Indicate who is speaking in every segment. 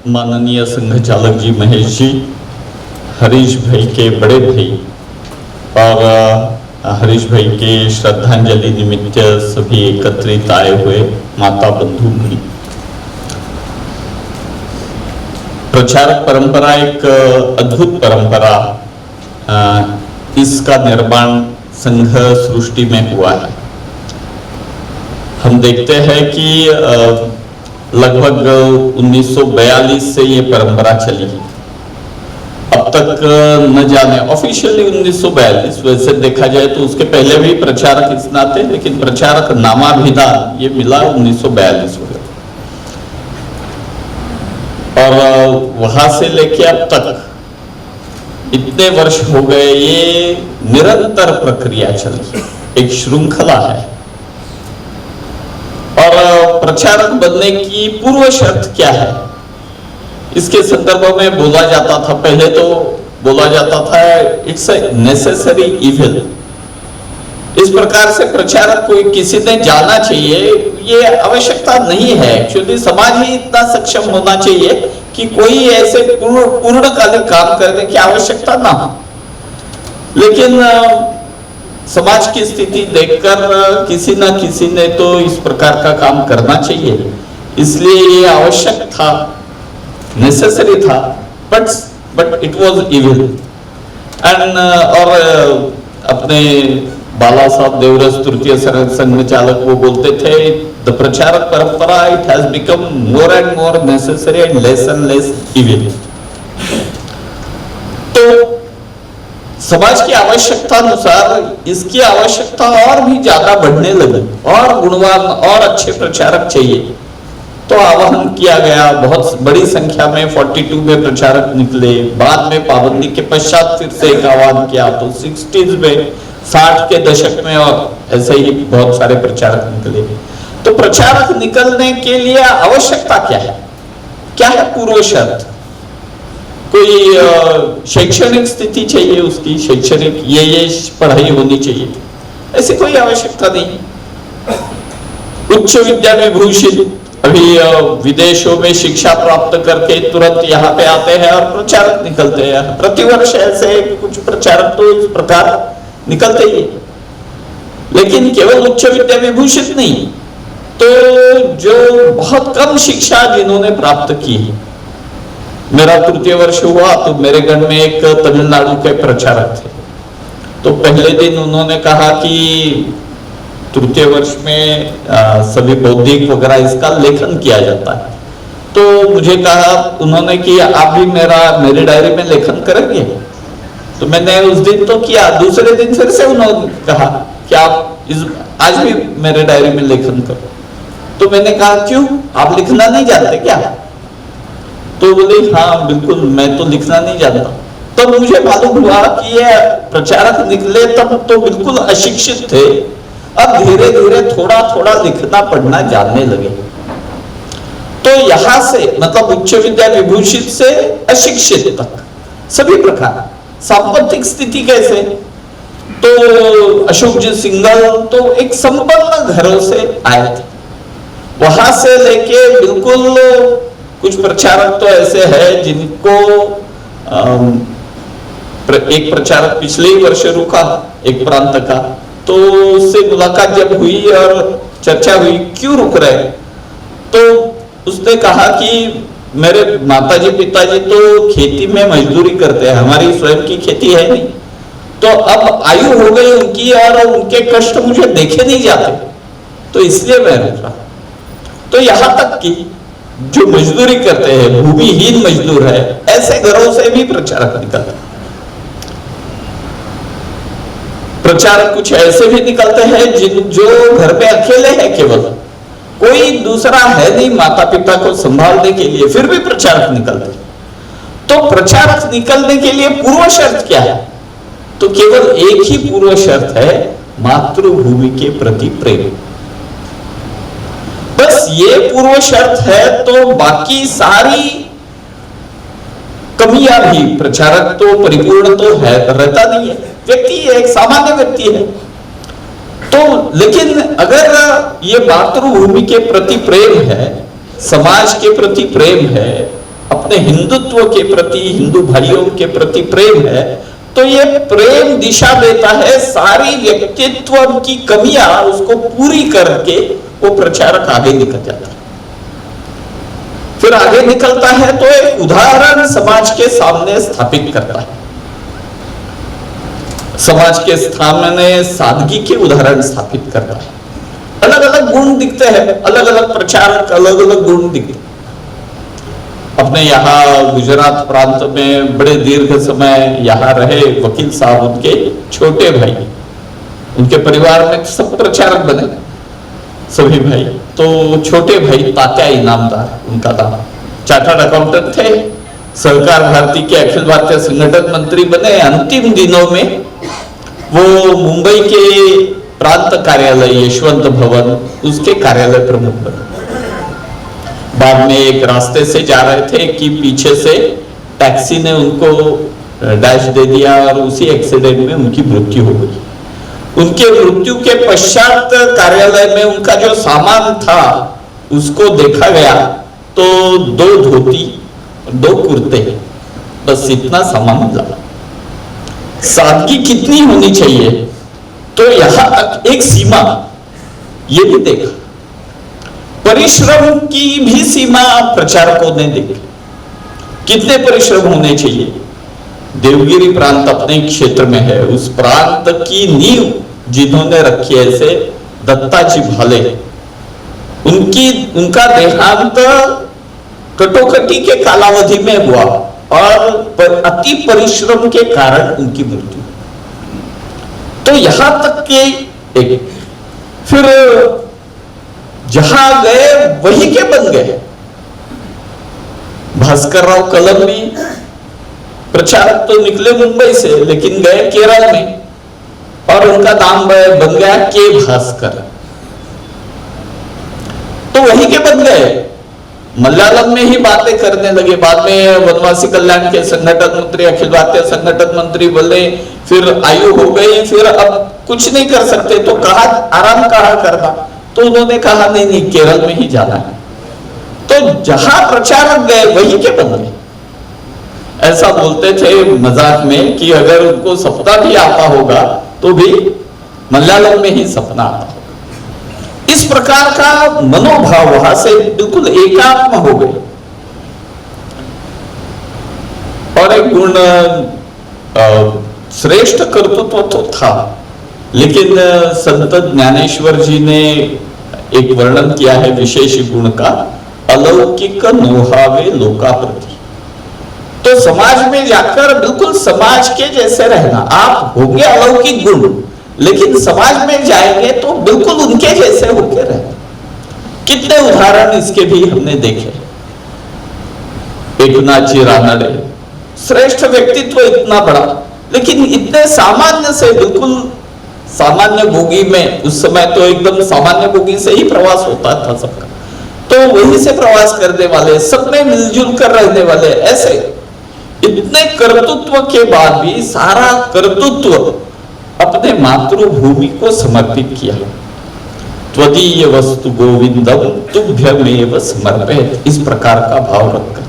Speaker 1: माननीय संघ चालक जी महेश जी, हरीश भाई के बड़े भाई और हरीश भाई के श्रद्धांजलि निमित्त सभी एकत्रित आए हुए माता बंधु भाई। प्रचारक परंपरा एक अद्भुत परंपरा, इसका निर्माण संघ सृष्टि में हुआ है। हम देखते हैं कि लगभग 1942 से ये परंपरा चली है। अब तक न जाने ऑफिशियली 1942, वैसे देखा जाए तो उसके पहले भी प्रचारक इस नाते, लेकिन प्रचारक नामाभिधान ये मिला 1942 में। और वहां से लेके अब तक इतने वर्ष हो गए, ये निरंतर प्रक्रिया चली, एक श्रृंखला है। और प्रचारक बनने की पूर्व शर्त क्या है, इसके संदर्भ में बोला जाता था। पहले तो बोला जाता था इट्स ए नेसेसरी इविल। इस प्रकार से प्रचारक कोई किसी ने जाना चाहिए, ये आवश्यकता नहीं है। एक्चुअली समाज ही इतना सक्षम होना चाहिए कि कोई ऐसे पूर्णकालिक काम करने की आवश्यकता ना हो। लेकिन समाज की स्थिति देखकर किसी ना किसी ने तो इस प्रकार का काम करना चाहिए, इसलिए ये आवश्यक था, नेसेसरी था, but it was evil. And और अपने बाला साहब देवरस तृतीय संघ चालक वो बोलते थे, द प्रचारक परंपरा it has become more and more necessary and less evil. तो समाज की आवश्यकता अनुसार इसकी आवश्यकता और भी ज्यादा बढ़ने लगी, और गुणवान और अच्छे प्रचारक चाहिए। तो आह्वान किया गया, बहुत बड़ी संख्या में 42 में प्रचारक निकले। बाद में पाबंदी के पश्चात फिर से एक आह्वान किया, तो 60s में, 60 के दशक में और ऐसे ही बहुत सारे प्रचारक निकले। तो प्रचारक निकलने के लिए आवश्यकता क्या है पूर्व शर्त? कोई शैक्षणिक स्थिति चाहिए, उसकी शैक्षणिक ये पढ़ाई होनी चाहिए, ऐसी कोई आवश्यकता नहीं। उच्च विद्या विभूषित, अभी विदेशों में शिक्षा प्राप्त करके तुरंत यहाँ पे आते हैं और प्रचारक निकलते हैं। प्रतिवर्ष ऐसे कुछ प्रचारक तो इस प्रकार निकलते ही। लेकिन केवल उच्च विद्या विभूषित नहीं, तो जो बहुत कम शिक्षा जिन्होंने प्राप्त की है। मेरा तृतीय वर्ष हुआ तो मेरे गण में एक तमिलनाडु के प्रचारक थे। तो पहले दिन उन्होंने कहा कि तृतीय वर्ष में सभी बौद्धिक वगैरह इसका लेखन किया जाता है। तो मुझे कहा उन्होंने कि आप भी मेरी डायरी में लेखन करेंगे? तो मैंने उस दिन तो किया। दूसरे दिन फिर से उन्होंने कहा कि आप आज भी मेरे डायरी में लेखन करो। तो मैंने कहा क्यों, आप लिखना नहीं जानते क्या? तो बोले हाँ बिल्कुल, मैं तो लिखना नहीं जानता। तब मुझे मालूम हुआ कि ये प्रचारक निकले तब तो बिल्कुल अशिक्षित थे, अब धीरे धीरे थोड़ा थोड़ा लिखना पढ़ना जानने लगे। तो यहां से मतलब उच्च विद्या विभूषित से अशिक्षित तक सभी प्रकार। सांपत्तिक स्थिति कैसे? तो अशोक जी सिंघल तो एक संपन्न घरों से आए थे। वहां से लेके बिल्कुल कुछ प्रचारक तो ऐसे हैं जिनको एक प्रचारक पिछले ही वर्ष रुका एक प्रांत का, तो उससे मुलाकात जब हुई और चर्चा हुई क्यों रुक रहे, तो उसने कहा कि मेरे माताजी पिताजी तो खेती में मजदूरी करते हैं, हमारी स्वयं की खेती है नहीं, तो अब आयु हो गई उनकी और उनके कष्ट मुझे देखे नहीं जाते, तो इसलिए मैं रुक रहा। तो यहां तक कि जो मजदूरी करते हैं, भूमिहीन मजदूर है, ऐसे घरों से भी प्रचारक निकलते हैं। प्रचारक कुछ ऐसे भी निकलते हैं जो घर पे अकेले हैं, केवल कोई दूसरा है नहीं माता पिता को संभालने के लिए, फिर भी प्रचारक निकलते हैं। तो प्रचारक निकलने के लिए पूर्व शर्त क्या है? तो केवल एक ही पूर्व शर्त है, मातृभूमि के प्रति प्रेम। बस ये पूर्व शर्त है, तो बाकी सारी कमियां भी, प्रचारक तो परिपूर्ण तो है रहता नहीं है, व्यक्ति एक सामान्य व्यक्ति है। तो लेकिन अगर ये मातृभूमि के प्रति प्रेम है, समाज के प्रति प्रेम है, अपने हिंदुत्व के प्रति, हिंदू भाइयों के प्रति प्रेम है, तो ये प्रेम दिशा देता है, सारी व्यक्तित्व की कमियां उसको पूरी करके वो प्रचारक आगे निकल जाता है। फिर आगे निकलता है तो एक उदाहरण समाज के सामने स्थापित करता है, समाज के सामने सादगी के उदाहरण स्थापित करता है। अलग अलग गुण दिखते हैं, अलग अलग प्रचारक अलग अलग गुण दिखते हैं। अपने यहाँ गुजरात प्रांत में बड़े दीर्घ समय यहाँ रहे वकील साहब, उनके छोटे भाई, उनके परिवार में सब प्रचारक बने सभी भाई। तो छोटे भाई तात्या इनामदार उनका नाम, चार्टर्ड अकाउंटेंट थे, सहकार भारती के अखिल भारतीय संगठन मंत्री बने। अंतिम दिनों में वो मुंबई के प्रांत कार्यालय यशवंत भवन, उसके कार्यालय प्रमुख बने। बाद में एक रास्ते से जा रहे थे कि पीछे से टैक्सी ने उनको डैश दे दिया और उसी एक्सीडेंट में उनकी मृत्यु हो गई। उनके मृत्यु के पश्चात कार्यालय में उनका जो सामान था उसको देखा गया तो 2 धोती, 2 कुर्ते, बस इतना सामान मिला। सादगी कितनी होनी चाहिए, तो यहां तक एक सीमा ये भी देखा। परिश्रम की भी सीमा प्रचारकों ने देखी, कितने परिश्रम होने चाहिए। देवगिरी प्रांत अपने क्षेत्र में है, उस प्रांत की नींव जिन्होंने रखी है, ऐसे दत्ताजी भाले, उनका देहांत कटोकटी के कालावधि में हुआ और अति परिश्रम के कारण उनकी मृत्यु। तो यहां तक के एक, फिर जहां गए वही के बन गए। भास्कर राव कलंबी प्रचारक तो निकले मुंबई से, लेकिन गए केरल में और उनका नाम बन गया के भास्कर, तो वही के बन गए। मलयालम में ही बातें करने लगे। बाद में वनवासी कल्याण के संगठन मंत्री, अखिल भारतीय संगठन मंत्री बोले, फिर आयु हो गई, फिर अब कुछ नहीं कर सकते, तो कहा आराम कहा करना, तो उन्होंने कहा नहीं नहीं केरल में ही जाना है। तो जहां प्रचारक गए वही के बन गए। ऐसा बोलते थे मजाक में कि अगर उनको सपना भी आता होगा तो भी मलयालम में ही सपना आता होगा। इस प्रकार का मनोभाव वहां से बिल्कुल एकात्म हो गए। और एक गुण, श्रेष्ठ कर्तृत्व तो था, लेकिन संत ज्ञानेश्वर जी ने एक वर्णन किया है विशेष गुण का, अलौकिक नोहावे लोका प्रति। तो समाज में जाकर बिल्कुल समाज के जैसे रहना। आप होंगे अलौकिक गुण, लेकिन समाज में जाएंगे तो बिल्कुल उनके जैसे होकर रहना। कितने उदाहरण इसके भी हमने देखे। एकनाथ जी रानड़े, श्रेष्ठ व्यक्तित्व इतना बड़ा, लेकिन इतने सामान्य से, बिल्कुल सामान्य बोगी में, उस समय तो एकदम सामान्य बोगी से ही प्रवास होता था सबका, तो वहीं से प्रवास करने वाले, सब में मिलजुल कर रहने वाले, ऐसे इतने कर्तृत्व के बाद भी सारा कर्तृत्व अपने मातृभूमि को समर्पित किया। त्वदीय वस्तु गोविंदम तुभ्यमेव समर्पित, इस प्रकार का भाव रखकर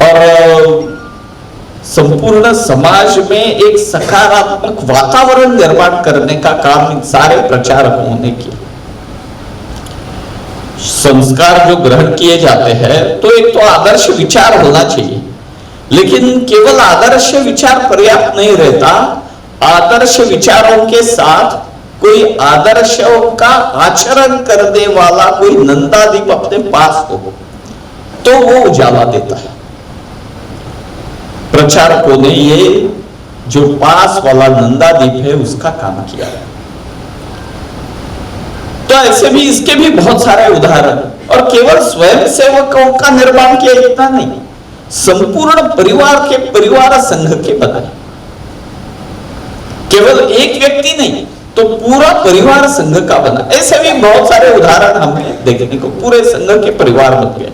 Speaker 1: और संपूर्ण समाज में एक सकारात्मक वातावरण निर्माण करने का काम इन सारे प्रचारकों ने किया। संस्कार जो ग्रहण किए जाते हैं, तो एक तो आदर्श विचार होना चाहिए, लेकिन केवल आदर्श विचार पर्याप्त नहीं रहता। आदर्श विचारों के साथ कोई आदर्शों का आचरण करने वाला कोई नंदादीप अपने पास हो, तो वो उजाला देता है। प्रचारकों ने ये जो पास वाला नंदादीप है उसका काम किया है। तो ऐसे भी इसके भी बहुत सारे उदाहरण, और केवल स्वयं सेवकों का निर्माण किया इतना नहीं, संपूर्ण परिवार के परिवार संघ के बनाए। केवल एक व्यक्ति नहीं, तो पूरा परिवार संघ का बना। ऐसे भी बहुत सारे उदाहरण हमें देखने को, पूरे संघ के परिवार बन गए।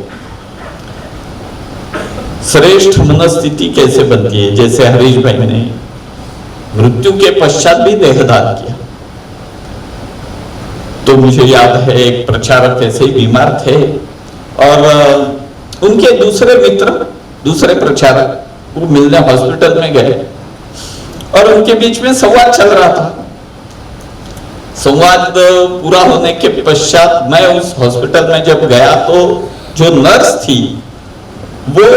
Speaker 1: श्रेष्ठ मनस्थिति कैसे बनती है, जैसे हरीश भाई ने मृत्यु के पश्चात भी देहदान किया। तो मुझे याद है एक प्रचारक ऐसे ही बीमार थे और उनके दूसरे मित्र, दूसरे प्रचारक वो मिलने हॉस्पिटल में गए और उनके बीच में संवाद चल रहा था। संवाद पूरा होने के पश्चात मैं उस हॉस्पिटल में जब गया तो जो नर्स थी वो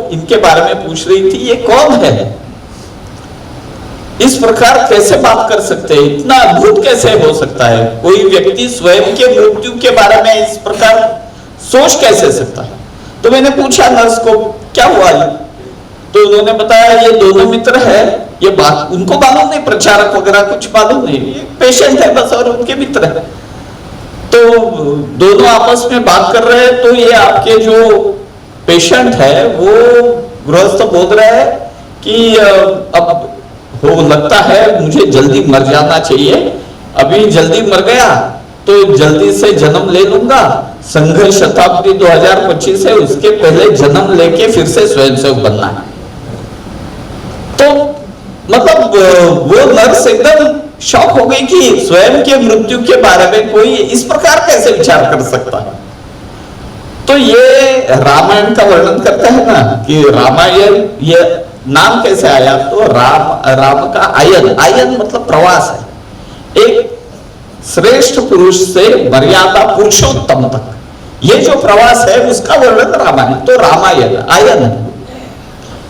Speaker 1: इनके बारे में पूछ रही थी, ये कौन है, इस प्रकार कैसे बात कर सकते हैं, इतना अद्भुत कैसे हो सकता है, कोई व्यक्ति स्वयं के मृत्यु के बारे में इस प्रकार सोच कैसे सकता है। तो मैंने पूछा नर्स को क्या हुआ ये, तो उन्होंने बताया ये दोनों मित्र है, ये बात उनको मालूम नहीं, प्रचारक वगैरह कुछ मालूम नहीं, ये पेशेंट है बस और उनके मित्र है। तो दोनों आपस में बात कर रहे हैं, तो ये आपके जो पेशेंट है वो गृहस्थ बोल रहा है कि अब हो लगता है मुझे जल्दी मर जाना चाहिए, अभी जल्दी मर गया तो जल्दी से जन्म ले लूंगा, संघ शताब्दी 2025 है, उसके पहले जन्म लेके फिर से स्वयंसेवक बनना है। तो मतलब वो नर्स एकदम शॉक हो गई कि स्वयं के मृत्यु के बारे में कोई इस प्रकार कैसे विचार कर सकता है। तो ये रामायण का वर्णन करता है ना कि रामायण ये नाम कैसे आया, तो राम का आयन मतलब प्रवास है, एक श्रेष्ठ पुरुष से मर्यादा पुरुषोत्तम तक ये जो प्रवास है उसका वर्णन रामायण, तो रामायण आयन है।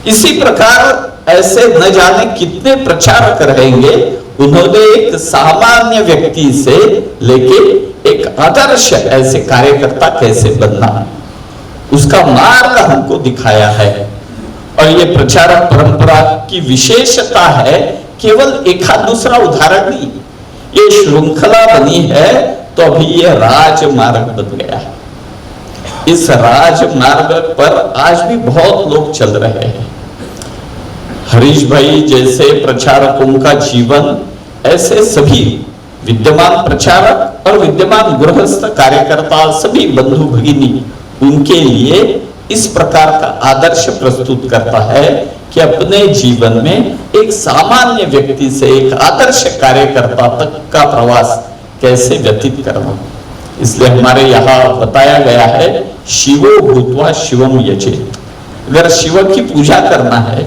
Speaker 1: इसी प्रकार ऐसे न जाने कितने प्रचारक रहेंगे, उन्होंने एक सामान्य व्यक्ति से लेके एक आदर्श ऐसे कार्यकर्ता कैसे बनना उसका मार्ग हमको दिखाया है। और ये प्रचारक परंपरा की विशेषता है, केवल एक दूसरा उदाहरण नहीं, ये श्रृंखला बनी है तो अभी ये राजमार्ग बन गया है। इस राजमार्ग पर आज भी बहुत लोग चल रहे हैं। हरीश भाई जैसे प्रचारकों का जीवन, ऐसे सभी विद्यमान प्रचारक और विद्यमान गृहस्थ कार्यकर्ता सभी बंधु भगिनी उनके लिए इस प्रकार का आदर्श प्रस्तुत करता है कि अपने जीवन में एक सामान्य व्यक्ति से एक आदर्श कार्यकर्ता तक का प्रवास कैसे व्यतीत करना। इसलिए हमारे यहाँ बताया गया है, शिवो भूत्वा शिवम यजेत। अगर शिव की पूजा करना है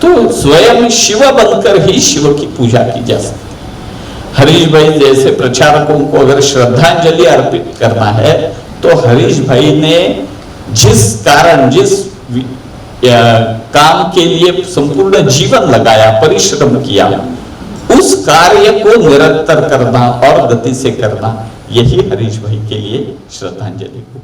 Speaker 1: तो स्वयं शिव बनकर ही शिव की पूजा की जा सकती है। हरीश भाई जैसे प्रचारकों को अगर श्रद्धांजलि अर्पित करना है तो हरीश भाई ने जिस काम के लिए संपूर्ण जीवन लगाया, परिश्रम किया, उस कार्य को निरंतर करना और गति से करना, यही हरीश भाई के लिए श्रद्धांजलि हो।